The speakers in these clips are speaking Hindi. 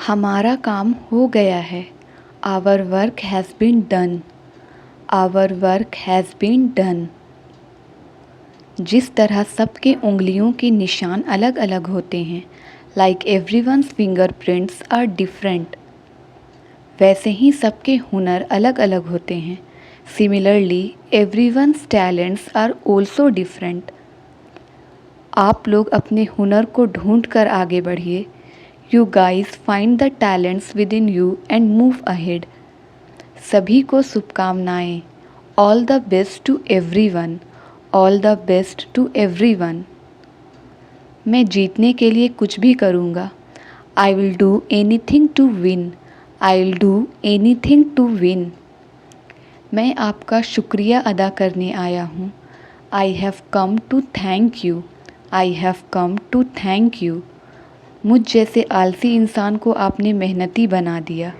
हमारा काम हो गया है। Our work has been done. Our work has been done. जिस तरह सबके उंगलियों के निशान अलग अलग होते हैं, like everyone's fingerprints are different, वैसे ही सबके हुनर अलग अलग होते हैं। Similarly everyone's talents are also different. आप लोग अपने हुनर को ढूंढ कर आगे बढ़िए। You guys find the talents within you and move ahead. सभी को शुभकामनाएं। All the best to everyone. All the best to everyone. मैं जीतने के लिए कुछ भी करूँगा। I will do anything to win. I will do anything to win. मैं आपका शुक्रिया अदा करने आया हूँ। I have come to thank you. I have come to thank you. मुझ जैसे आलसी इंसान को आपने मेहनती बना दिया।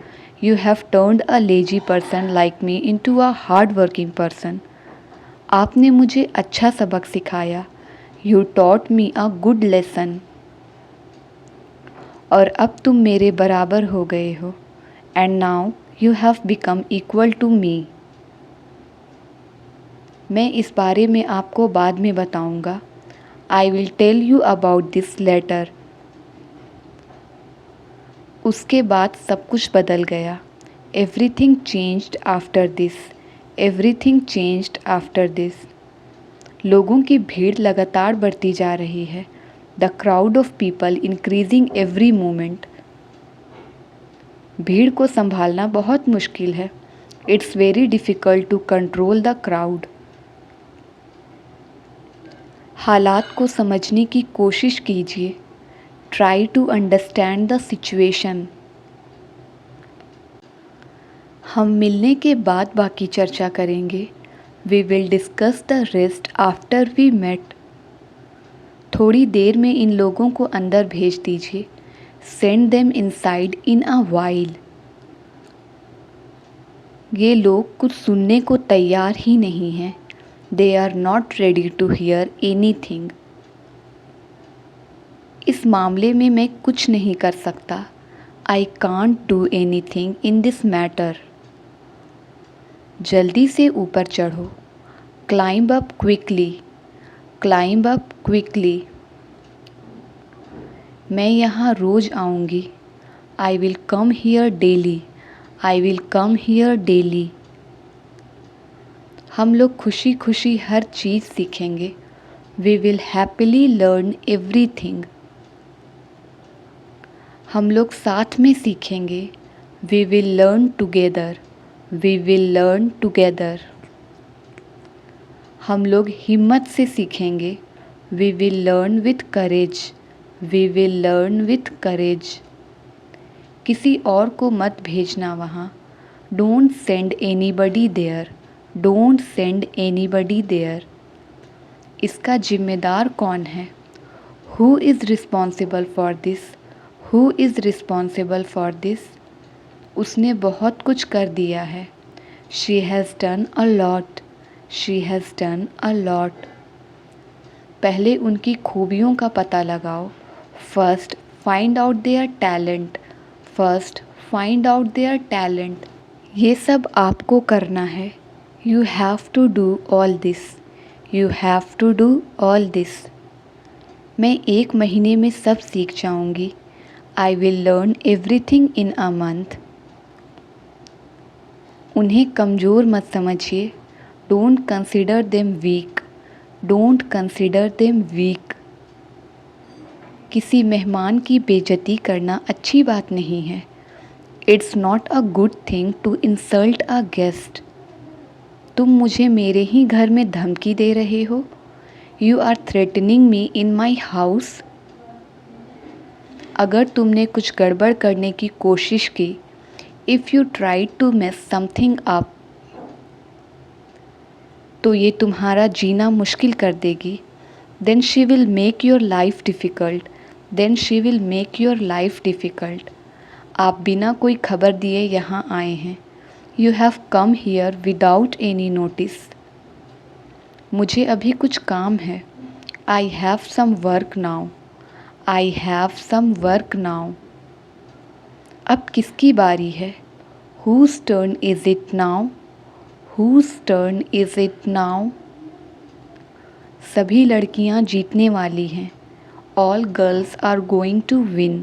You have turned a lazy person like me into a hard working person. आपने मुझे अच्छा सबक सिखाया। You taught me a good lesson. और अब तुम मेरे बराबर हो गए हो। And now you have become equal to me. मैं इस बारे में आपको बाद में बताऊंगा। I will tell you about this later. उसके बाद सब कुछ बदल गया। Everything changed after this. Everything changed after this. लोगों की भीड़ लगातार बढ़ती जा रही है। The crowd of people increasing every moment. भीड़ को संभालना बहुत मुश्किल है। It's very difficult to control the crowd. हालात को समझने की कोशिश कीजिए। Try to understand the situation. हम मिलने के बाद बाकी चर्चा करेंगे। We will discuss the rest after we met. थोड़ी देर में इन लोगों को अंदर भेज दीजिए। Send them inside in a while. ये लोग कुछ सुनने को तैयार ही नहीं हैं। They are not ready to hear anything. इस मामले में मैं कुछ नहीं कर सकता। I can't do anything in this matter. जल्दी से ऊपर चढ़ो। Climb up quickly. Climb up quickly. मैं यहाँ रोज़ आऊँगी। I will come here daily. I will come here daily. हम लोग खुशी खुशी हर चीज़ सीखेंगे। We will happily learn everything. हम लोग साथ में सीखेंगे। We will learn together. We will learn together. हम लोग हिम्मत से सीखेंगे। We will learn with courage. We will learn with courage. किसी और को मत भेजना वहाँ। Don't send anybody there. Don't send anybody there. इसका जिम्मेदार कौन है? Who is responsible for this? Who is responsible for this? उसने बहुत कुछ कर दिया है। She has done a lot. She has done a lot. पहले उनकी खूबियों का पता लगाओ। First find out their talent. First find out their talent. ये सब आपको करना है। You have to do all this. You have to do all this. मैं 1 महीने में सब सीख जाऊंगी। आई will learn everything in a month. उन्हें कमज़ोर मत समझिए। Don't consider them weak. Don't consider them weak. किसी मेहमान की बेइज्जती करना अच्छी बात नहीं है। It's not a good thing to insult a guest. तुम मुझे मेरे ही घर में धमकी दे रहे हो। You are threatening me in my house. अगर तुमने कुछ गड़बड़ करने की कोशिश की, if you try to mess something up, तो ये तुम्हारा जीना मुश्किल कर देगी। Then she will make your life difficult. Then she will make your life difficult. आप बिना कोई खबर दिए यहाँ आए हैं। You have come here without any notice. मुझे अभी कुछ काम है। I have some work now. I have some work now. अब किसकी बारी है? Whose turn is it now? Whose turn is it now? सभी लड़कियां जीतने वाली हैं। All girls are going to win.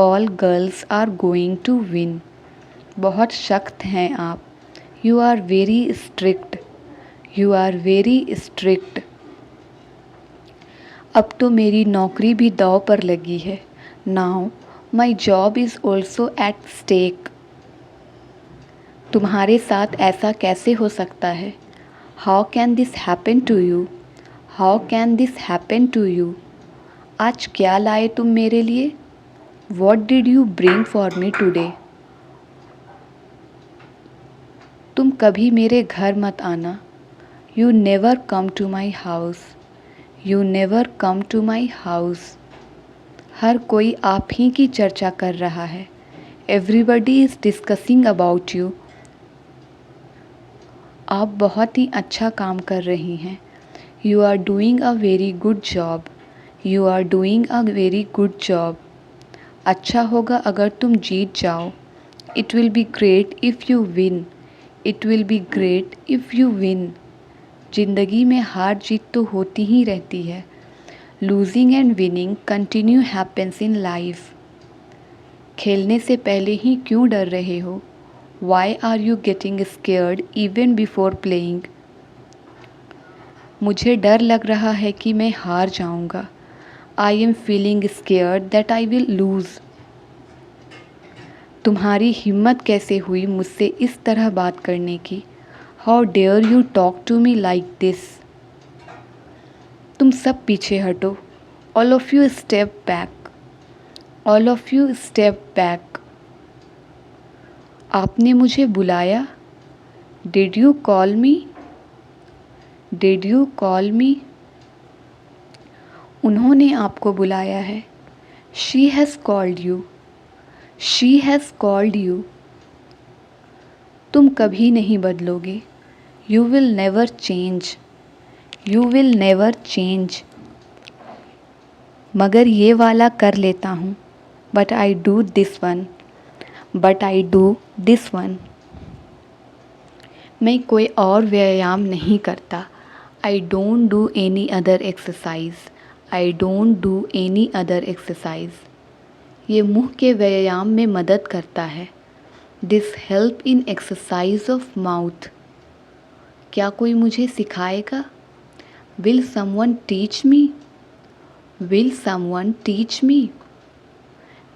All girls are going to win. बहुत सख्त हैं आप। You are very strict. You are very strict. अब तो मेरी नौकरी भी दांव पर लगी है। Now my job is also at stake. तुम्हारे साथ ऐसा कैसे हो सकता है? How can this happen to you? How can this happen to you? आज क्या लाए तुम मेरे लिए? What did you bring for me today? तुम कभी मेरे घर मत आना। You never come to my house. You never come to my house. हर कोई आप ही की चर्चा कर रहा है। Everybody is discussing about you. आप बहुत ही अच्छा काम कर रही हैं। You are doing a very good job. You are doing a very good job. अच्छा होगा अगर तुम जीत जाओ। It will be great if you win. It will be great if you win. ज़िंदगी में हार जीत तो होती ही रहती है। Losing and winning continue happens in life. खेलने से पहले ही क्यों डर रहे हो? Why are you getting scared even before playing? मुझे डर लग रहा है कि मैं हार जाऊंगा। I am feeling scared that I will lose. तुम्हारी हिम्मत कैसे हुई मुझसे इस तरह बात करने की? How dare you talk to me like this? तुम सब पीछे हटो। All of you step back. All of you step back. आपने मुझे बुलाया? Did you call me? Did you call me? उन्होंने आपको बुलाया है। She has called you. She has called you. तुम कभी नहीं बदलोगे। You will never change. You will never change. मगर ये वाला कर लेता हूँ। But I do this one. But I do this one. मैं कोई और व्यायाम नहीं करता। I don't do any other exercise. I don't do any other exercise. ये मुँह के व्यायाम में मदद करता है। This help in exercise of mouth. क्या कोई मुझे सिखाएगा? Will someone teach me? Will someone teach me?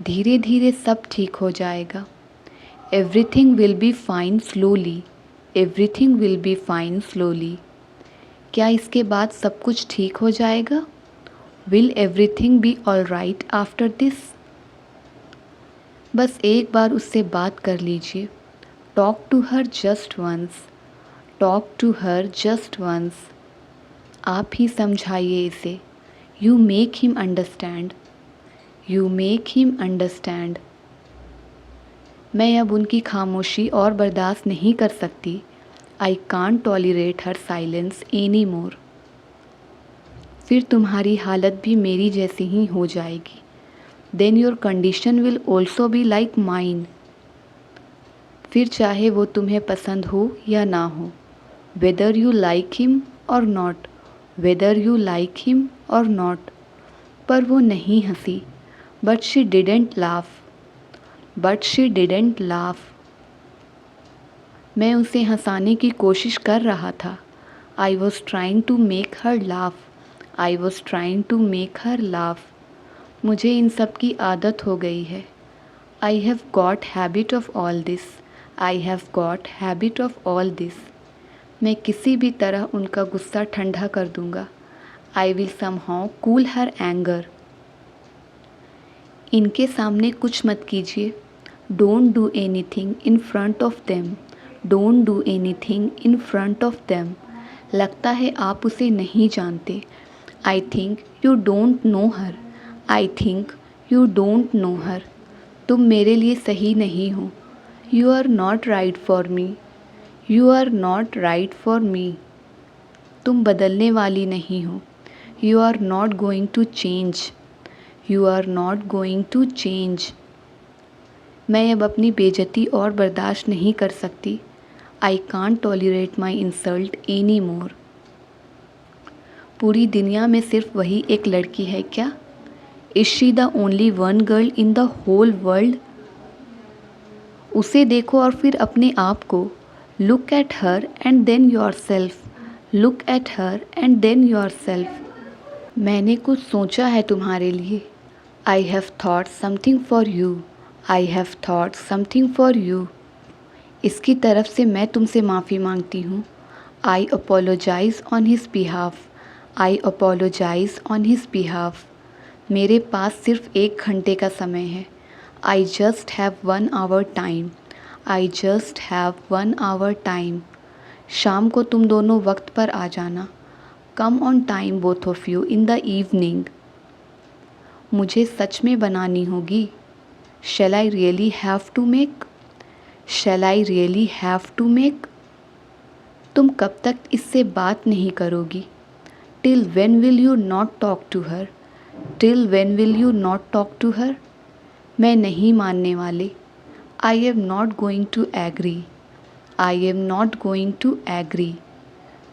धीरे धीरे सब ठीक हो जाएगा। Everything will be fine slowly. Everything will be fine slowly. क्या इसके बाद सब कुछ ठीक हो जाएगा? Will everything be all right after this? बस एक बार उससे बात कर लीजिए। Talk to her just once. Talk to her just once. आप ही समझाइए इसे। You make him understand. You make him understand. मैं अब उनकी खामोशी और बर्दाश्त नहीं कर सकती। I can't tolerate her silence anymore. फिर तुम्हारी हालत भी मेरी जैसी ही हो जाएगी। Then your condition will also be like mine. फिर चाहे वो तुम्हें पसंद हो या ना हो। Whether you like him or not. Whether you like him or not. पर वो नहीं हंसी। But she didn't laugh. But she didn't laugh. मैं उसे हंसाने की कोशिश कर रहा था। I was trying to make her laugh. I was trying to make her laugh. मुझे इन सब की आदत हो गई है। I have got habit of all this. I have got habit of all this. मैं किसी भी तरह उनका गुस्सा ठंडा कर दूंगा। I will somehow cool her anger. इनके सामने कुछ मत कीजिए। Don't do anything in front of them. Don't do anything in front of them. लगता है आप उसे नहीं जानते। I think you don't know her. I think you don't know her. तुम मेरे लिए सही नहीं हो। You are not right for me. You are not right for me. तुम बदलने वाली नहीं हो। You are not going to change. You are not going to change. मैं अब अपनी बेइज्जती और बर्दाश्त नहीं कर सकती। I can't tolerate my insult any more. पूरी दुनिया में सिर्फ वही एक लड़की है क्या? Is she the only one girl in the whole world? उसे देखो और फिर अपने आप को। Look at her and then yourself. Look at her and then yourself. मैंने कुछ सोचा है तुम्हारे लिए। I have thought something for you. I have thought something for you. इसकी तरफ से मैं तुमसे माफ़ी मांगती हूँ। I apologize on his behalf. I apologize on his behalf. मेरे पास सिर्फ 1 घंटे का समय है। I just have 1 hour time. I just have 1 hour time. शाम को तुम दोनों वक्त पर आ जाना। Come on time both of you in the evening. मुझे सच में बनानी होगी। Shall I really have to make? Shall I really have to make? तुम कब तक इससे बात नहीं करोगी? Till when will you not talk to her? Till when will you not talk to her? मैं नहीं मानने वाली। I am not going to agree. I am not going to agree.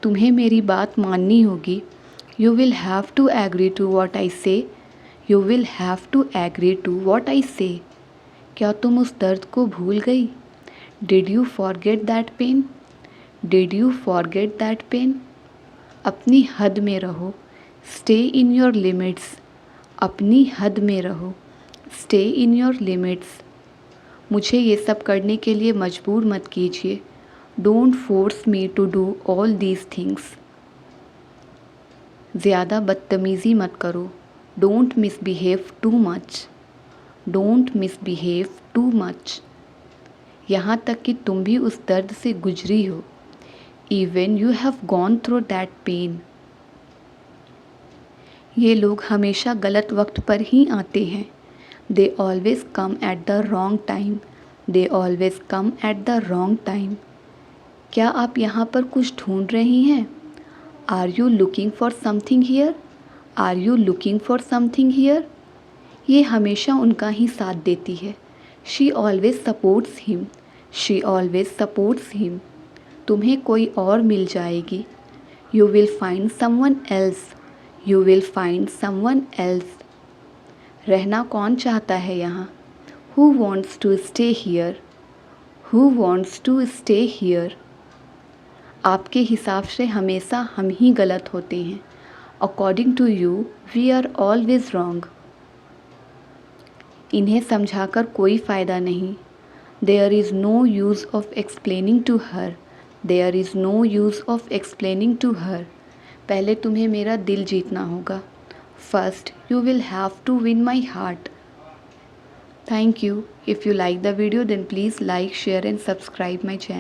तुम्हें मेरी बात माननी होगी। You will have to agree to what I say. You will have to agree to what I say. क्या तुम उस दर्द को भूल गई? Did you forget that pain? Did you forget that pain? अपनी हद में रहो। Stay in your limits. अपनी हद में रहो। Stay in your limits. मुझे ये सब करने के लिए मजबूर मत कीजिए। Don't force me to do all these things. ज़्यादा बदतमीज़ी मत करो। Don't misbehave too much. Don't misbehave too much. यहाँ तक कि तुम भी उस दर्द से गुजरी हो। Even you have gone through that pain. ये लोग हमेशा गलत वक्त पर ही आते हैं। They always come at the wrong time. They always come at the wrong time. क्या आप यहाँ पर कुछ ढूंढ रही हैं? Are you looking for something here? Are you looking for something here? ये हमेशा उनका ही साथ देती है। She always supports him. She always supports him. तुम्हें कोई और मिल जाएगी। You will find someone else. You will find someone else. रहना कौन चाहता है यहाँ? Who wants to stay here? Who wants to stay here? आपके हिसाब से हमेशा हम ही गलत होते हैं। According to you we are always wrong. इन्हें समझाकर कोई फ़ायदा नहीं। There is no use of explaining to her. There is no use of explaining to her. पहले तुम्हें मेरा दिल जीतना होगा। First you will have to win my heart. Thank you. If you like the video then please like, share and subscribe my channel.